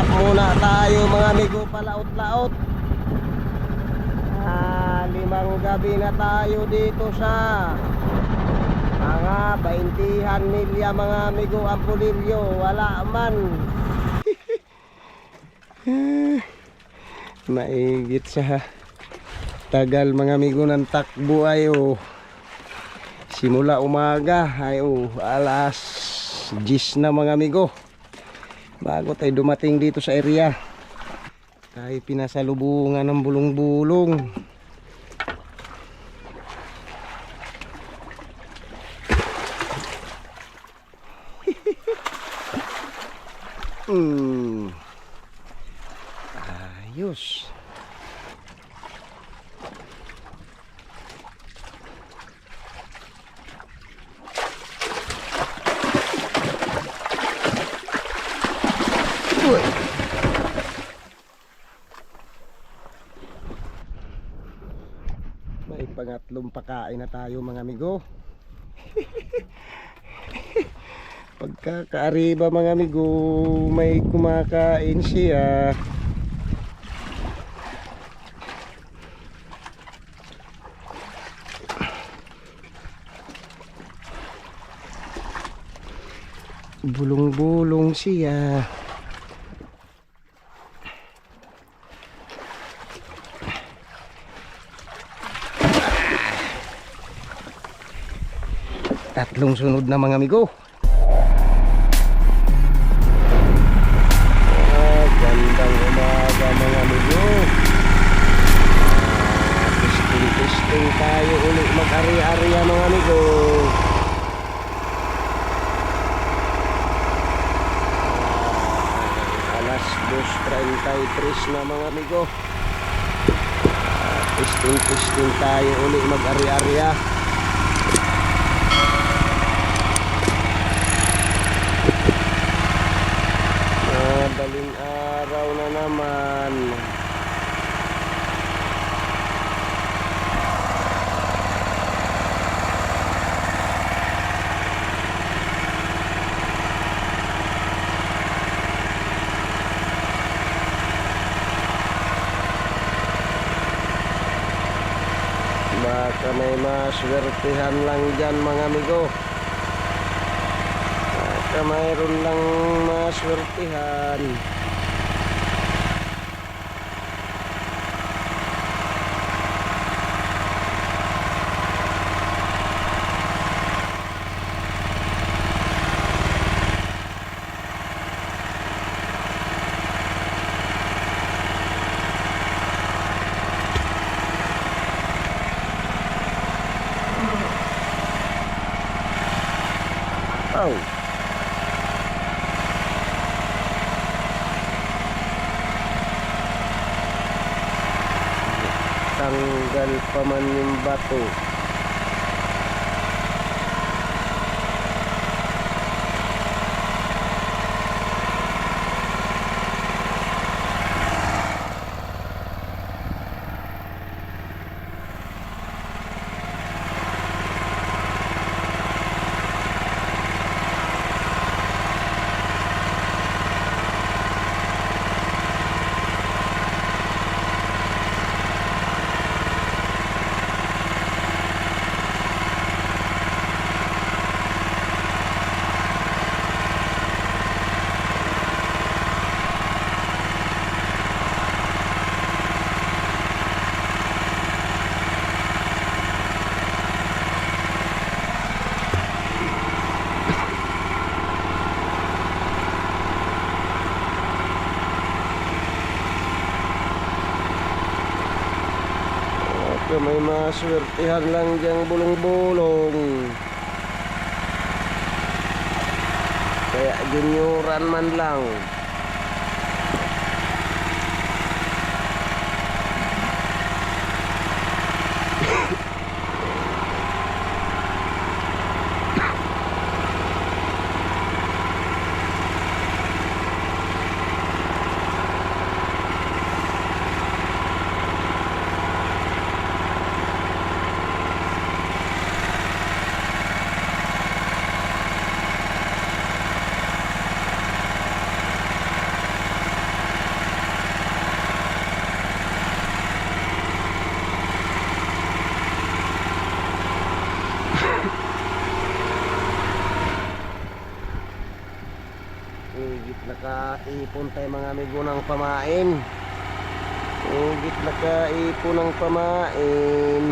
Stop muna tayo mga amigo, palaot-laot. 5 gabi na tayo dito sa mga 20 milya mga amigo. Ang pulilyo wala man. Maigit sa tagal mga amigo ng takbo ay simula umaga ay alas 10 na mga amigo bago tayo dumating dito sa area. Tayo pinasalubungan ng bulong-bulong. Ayos. May pangatlong pakain na tayo mga amigo. Pagkakaariba mga amigo, may kumakain siya. Bulong-bulong siya. Tatlong sunod na mga amigo. Gandang umaga mga amigo. Testing tayo ulit mag-ari-ariya mga amigo. Alas 2:33 na mga amigo. Testing tayo ulit mag-ari-ariya. Madaling araw na naman. Baka may maswertihan lang dyan mga amigo. Baka mayroon lang maswertihan. Tanggal pa man yung bato. May maswertihan lang diyang bulong-bulong. Kaya junioran man lang. Higit nakaipon tayo mga amigo ng pamain. Higit nakaipon ng pamain.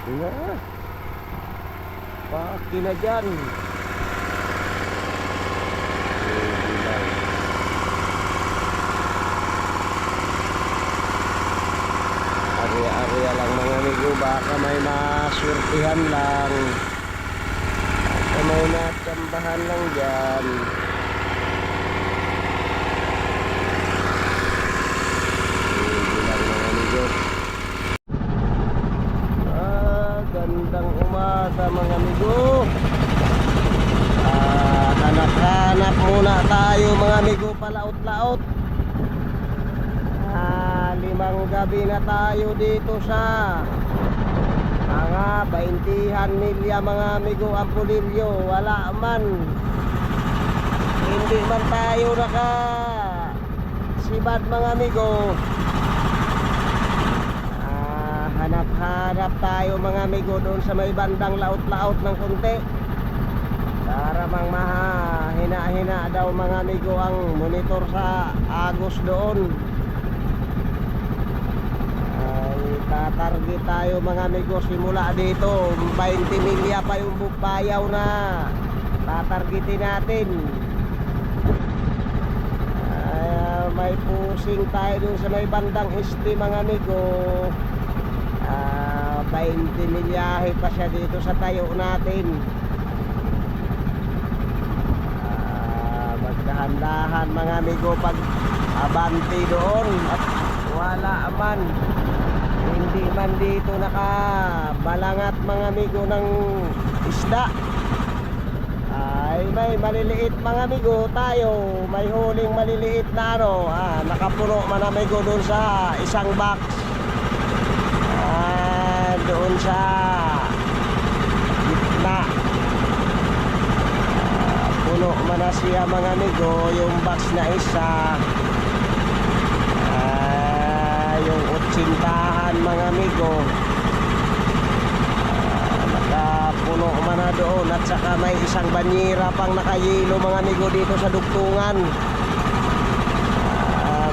Na. Paki na dyan. Area-area lang mga amigo. Baka may masurtihan lang. Baka may natsambahan lang dyan. Gandang umaga mga amigo. Hanap-hanap muna tayo mga amigo, palaot-laot. 5 gabi na tayo dito sa mga 20 milya mga amigo. Ang pulilyo wala man, hindi man tayo naka sibad mga amigo. Hanap-hanap tayo mga amigo doon sa may bandang laot-laot ng konti para mang mahina-hina daw mga amigo ang monitor sa agos doon. Ay tatarget tayo mga amigo simula dito 20 milya pa yung bukbayaw na tatargetin natin. May pusing tayo doon sa may bandang este mga amigo. 20 milyahe pa siya dito sa tayo natin. Magdahan-dahan mga amigo pag abanti doon at wala man, hindi man dito nakabalangat mga amigo ng isda, ay ay may maliliit mga amigo tayo, may huling maliliit na ano, nakapuno man amigo doon sa isang box, doon sa gitna, puno man na siya mga amigo, yung box na isa, yung utsintahan mga amigo, puno man na doon, at saka may isang banyera pang nakayilo mga amigo dito sa dugtungan.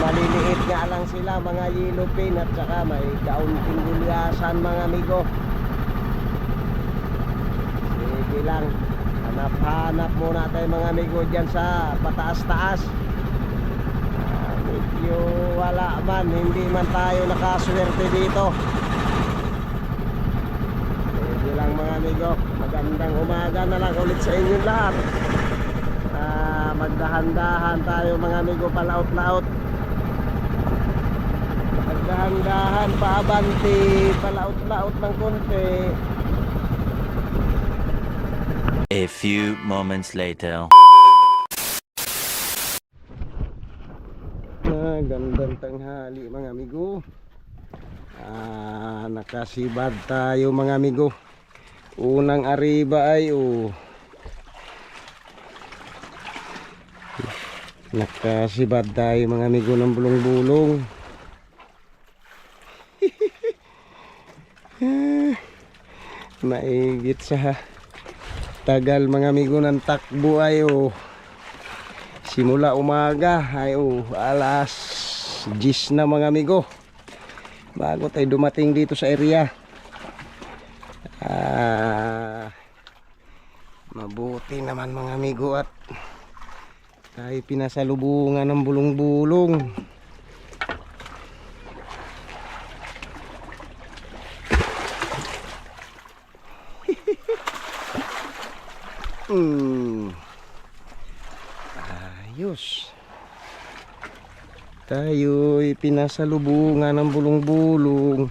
Maliliit nga lang sila mga yellow pin, at saka may kaunting gulyasan mga amigo. Sige lang, hanap-hanap muna tayo mga amigo dyan sa pataas-taas. Medyo wala man, hindi man tayo nakaswerte dito. Lang mga amigo, magandang umaga na lang ulit sa inyo lahat. Magdahan-dahan tayo mga amigo, palaot-laot. Magdahan-dahan, paabanti, palaot-laot ng konti. A few moments later. Gandang tanghali mga amigo. Nakasibad tayo mga amigo. Unang ariba ay nakasibad tayo mga amigo ng bulong-bulong. Maigit sa tagal mga amigo ng takbo ay simula umaga ay alas 10 na mga amigo bago tayo dumating dito sa area. Mabuti naman mga amigo at tayo pinasalubungan ng bulong-bulong. Ayos, tayo'y pinasalubungan ng bulong-bulong.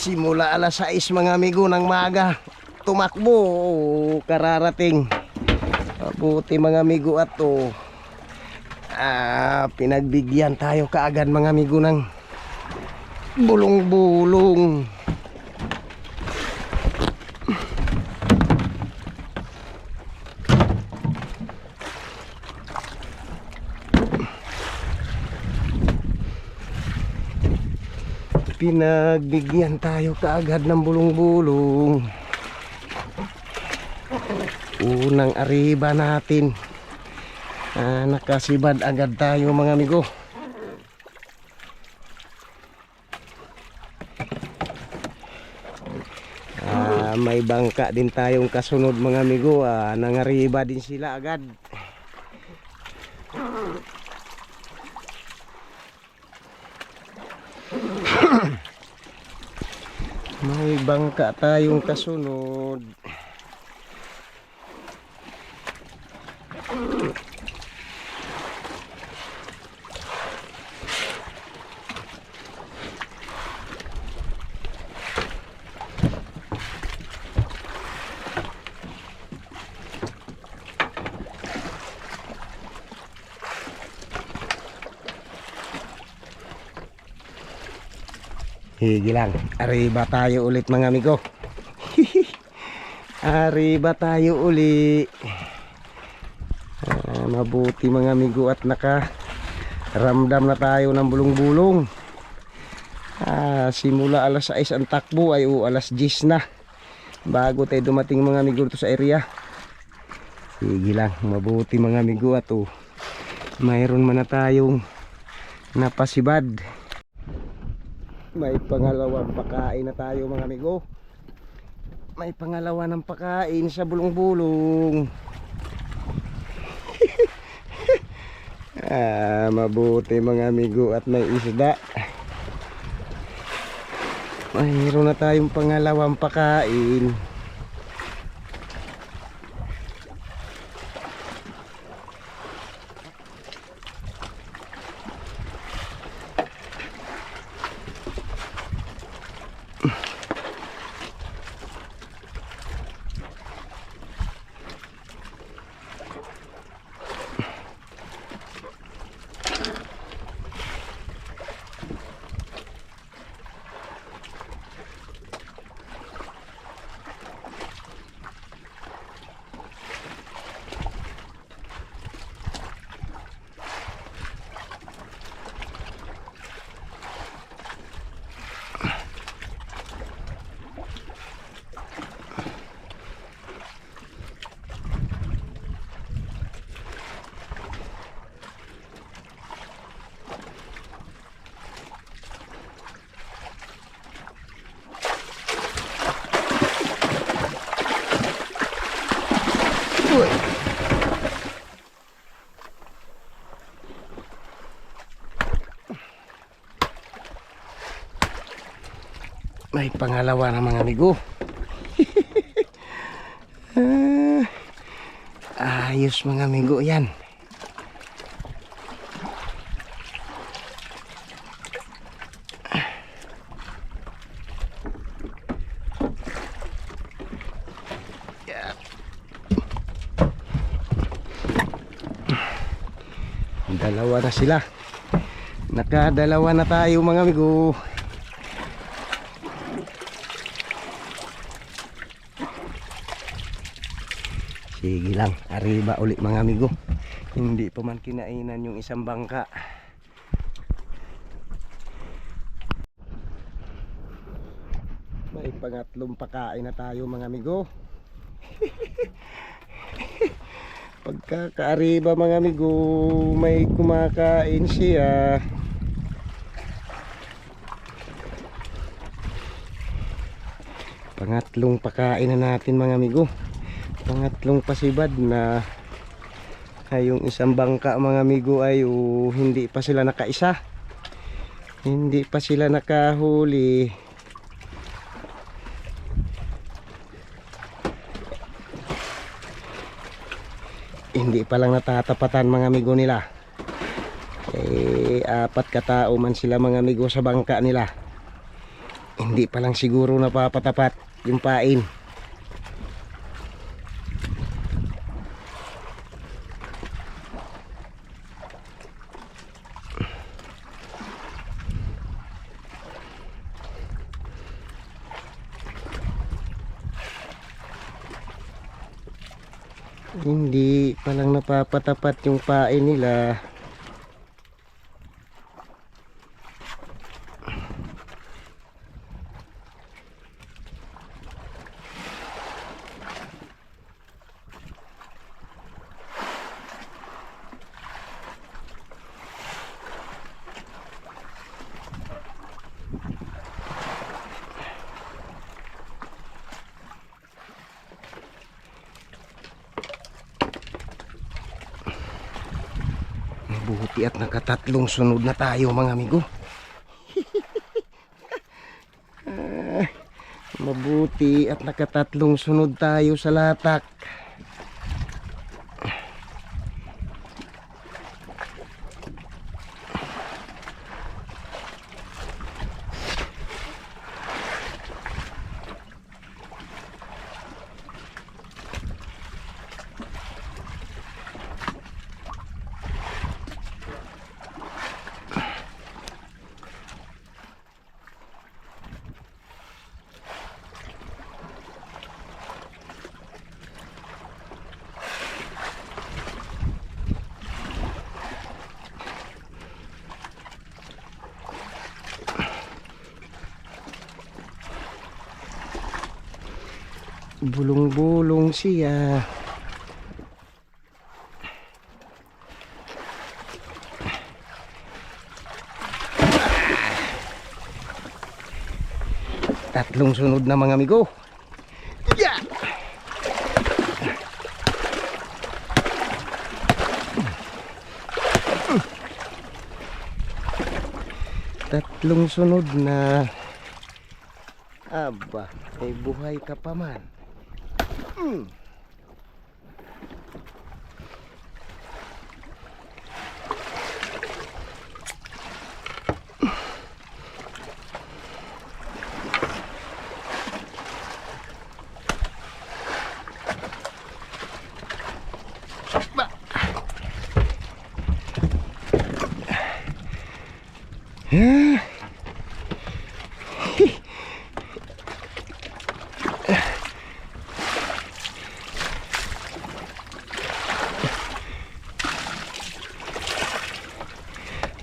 Simula alas 6 mga amigo ng maga tumakbo, kararating. Mabuti mga amigo at pinagbigyan tayo kaagad mga amigo ng bulong-bulong. Pinagbigyan tayo kaagad ng bulong-bulong. Unang ariba natin, nakasibad agad tayo mga amigo. May bangka din tayong kasunod mga amigo, nangariba din sila agad. May bangka tayong kasunod. Higi lang, arriba tayo ulit mga amigo. Arriba tayo uli. Mabuti mga amigo at nakaramdam na tayo ng bulong-bulong. Simula alas 6 ang takbo ay alas 10 na bago tayo dumating mga amigo dito sa area. Sige lang, mabuti mga amigo at mayroon man na tayong napasibad. May pangalawang pakain na tayo mga amigo. May pangalawa ng pakain sa bulong-bulong. Mabuti mga amigo at may isda. Mayroon na tayong pangalawang pakain. May pangalawa na mga amigo. Ayos mga amigo yan. Dalawa na sila. Nakadalawa na tayo mga amigo. Sige lang, arriba uli mga amigo. Hindi pa man kinainan yung isang bangka. May pangatlong pakain na tayo mga amigo. Pagkakaariba mga amigo, may kumakain siya. Pangatlong pakain na natin mga amigo. Pangatlong pasibad na ay yung isang bangka mga amigo ay hindi pa sila nakaisa. Hindi pa sila nakahuli. Hindi pa lang natatapatan mga amigo nila. Apat katao man sila mga amigo sa bangka nila. Hindi pa lang siguro napapatapat yung pain. Hindi pa lang napapatapat yung pain nila. Mabuti at nakatatlong sunod na tayo mga amigo. Mabuti at nakatatlong sunod tayo sa latak. Bulong-bulong siya. Tatlong sunod na mga amigo. Yeah! Tatlong sunod na. Aba, ay buhay ka pa man.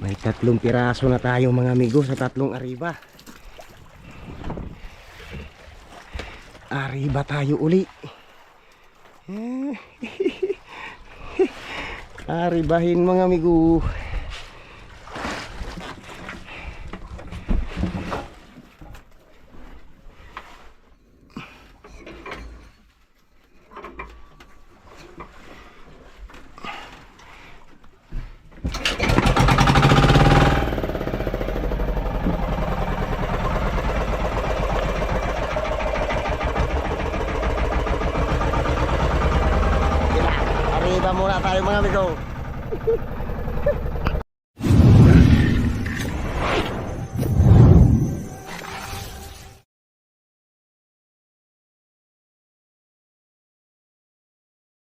May tatlong piraso na tayo mga amigo sa tatlong ariba. Ariba tayo uli. Aribahin mga amigo. muna tayo mga amigo.